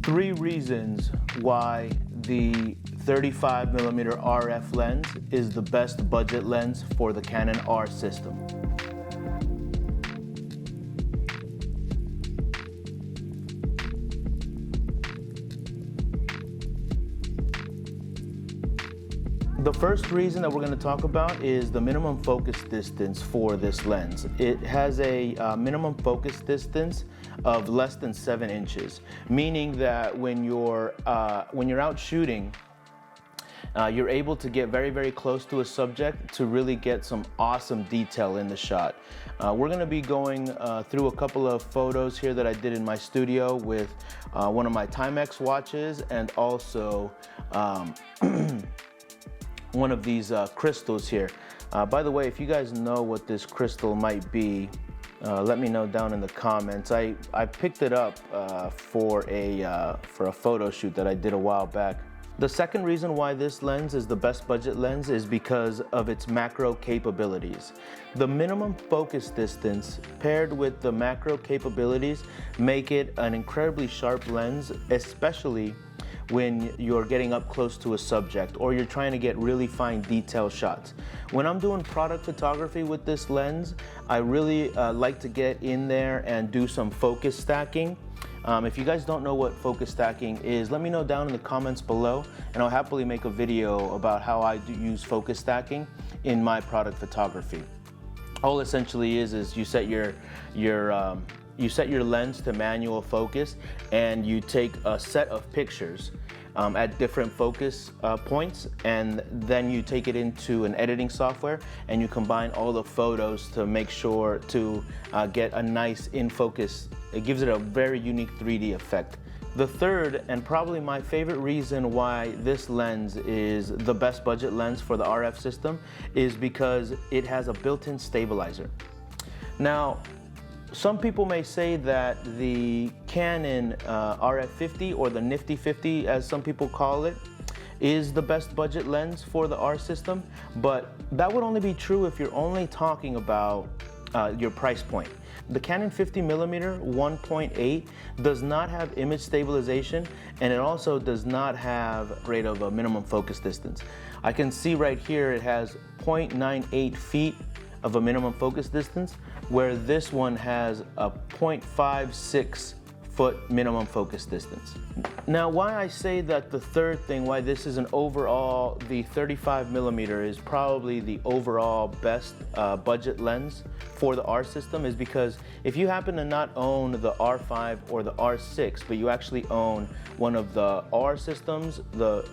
Three reasons why the 35mm RF lens is the best budget lens for the Canon R system. The first reason that we're going to talk about is the minimum focus distance for this lens. It has a minimum focus distance of less than 7 inches, meaning that when you're out shooting, you're able to get very, very close to a subject to really get some awesome detail in the shot. We're going to be going through a couple of photos here that I did in my studio with one of my Timex watches and also one of these crystals here. By the way, if you guys know what this crystal might be, let me know down in the comments. I picked it up for a photo shoot that I did a while back. The second reason why this lens is the best budget lens is because of its macro capabilities. The minimum focus distance paired with the macro capabilities make it an incredibly sharp lens, especially when you're getting up close to a subject or you're trying to get really fine detail shots. When I'm doing product photography with this lens, I really like to get in there and do some focus stacking. If you guys don't know what focus stacking is, let me know down in the comments below and I'll happily make a video about how I use focus stacking in my product photography. All essentially is you set your lens to manual focus and you take a set of pictures at different focus points, and then you take it into an editing software and you combine all the photos to make sure to get a nice in focus. It gives it a very unique 3D effect. The third and probably my favorite reason why this lens is the best budget lens for the RF system is because it has a built-in stabilizer. Now, some people may say that the Canon RF50 or the Nifty 50 as some people call it is the best budget lens for the R system, but that would only be true if you're only talking about your price point. The Canon 50mm 1.8 does not have image stabilization, and it also does not have great of a minimum focus distance. I can see right here it has 0.98 feet of a minimum focus distance, where this one has a 0.56 foot minimum focus distance. Now, why I say that the third thing, why this is the 35mm is probably the overall best budget lens for the R system is because if you happen to not own the R5 or the R6, but you actually own one of the R systems, the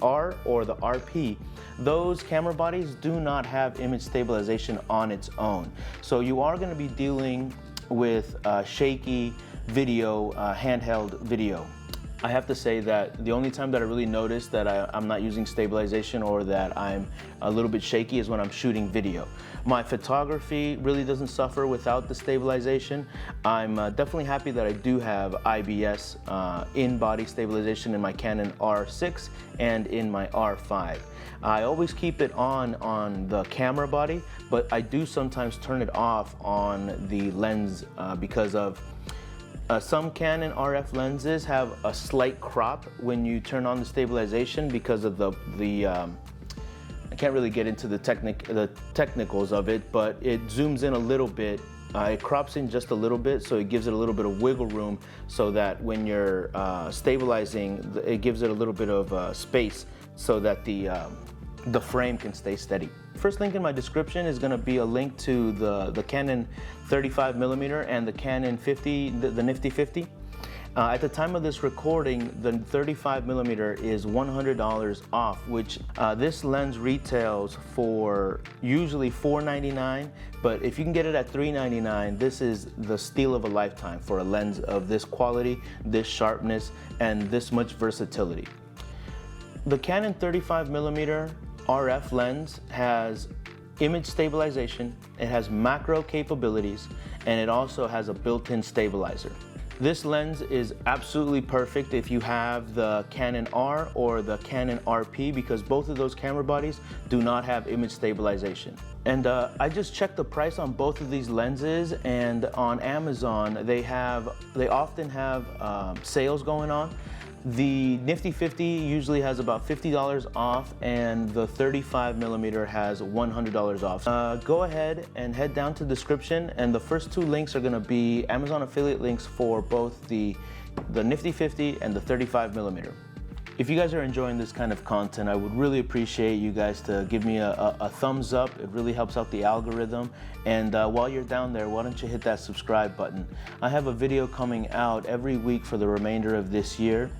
R or the RP, those camera bodies do not have image stabilization on its own. So you are going to be dealing with shaky video, handheld video. I have to say that the only time that I really notice that I'm not using stabilization or that I'm a little bit shaky is when I'm shooting video. My photography really doesn't suffer without the stabilization. I'm definitely happy that I do have IBS in-body stabilization in my Canon R6 and in my R5. I always keep it on the camera body, but I do sometimes turn it off on the lens because of some Canon RF lenses have a slight crop when you turn on the stabilization because of the I can't really get into the technicals of it, but it zooms in a little bit. It crops in just a little bit, so it gives it a little bit of wiggle room so that when you're stabilizing, it gives it a little bit of space so that the frame can stay steady. First link in my description is going to be a link to the Canon 35mm and the Canon 50, the Nifty 50. At the time of this recording, the 35mm is $100 off, which this lens retails for usually $499, but if you can get it at $399, this is the steal of a lifetime for a lens of this quality, this sharpness, and this much versatility. The Canon 35mm RF lens has image stabilization, it has macro capabilities, and it also has a built-in stabilizer. This lens is absolutely perfect if you have the Canon R or the Canon RP, because both of those camera bodies do not have image stabilization. And I just checked the price on both of these lenses, and on Amazon they often have sales going on. The Nifty 50 usually has about $50 off, and the 35mm has $100 off. Go ahead and head down to the description, and the first two links are going to be Amazon affiliate links for both the Nifty 50 and the 35mm. If you guys are enjoying this kind of content, I would really appreciate you guys to give me a thumbs up. It really helps out the algorithm. And while you're down there, why don't you hit that subscribe button? I have a video coming out every week for the remainder of this year.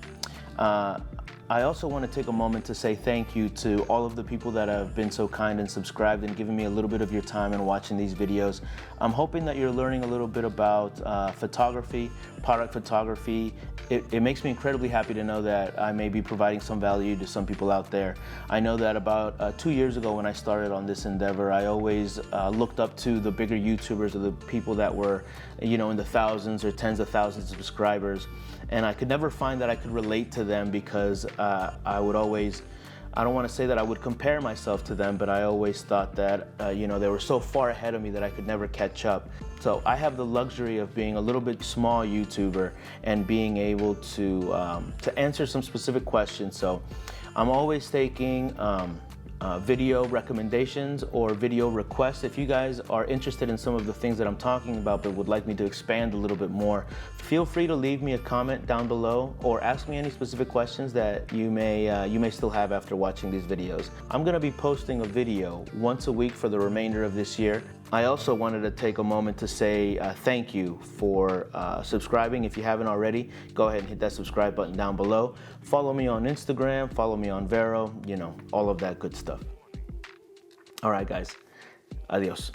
I also want to take a moment to say thank you to all of the people that have been so kind and subscribed and given me a little bit of your time in watching these videos. I'm hoping that you're learning a little bit about photography, product photography. It makes me incredibly happy to know that I may be providing some value to some people out there. I know that about 2 years ago when I started on this endeavor, I always looked up to the bigger YouTubers or the people that were, you know, in the thousands or tens of thousands of subscribers. And I could never find that I could relate to them, because I would always, I don't want to say that I would compare myself to them, but I always thought that, you know, they were so far ahead of me that I could never catch up. So I have the luxury of being a little bit small YouTuber and being able to answer some specific questions. So I'm always taking video recommendations or video requests. If you guys are interested in some of the things that I'm talking about but would like me to expand a little bit more, feel free to leave me a comment down below or ask me any specific questions that you may still have after watching these videos. I'm gonna be posting a video once a week for the remainder of this year. I also wanted to take a moment to say thank you for subscribing. If you haven't already, go ahead and hit that subscribe button down below. Follow me on Instagram, follow me on Vero, you know, all of that good stuff. All right, guys, adios.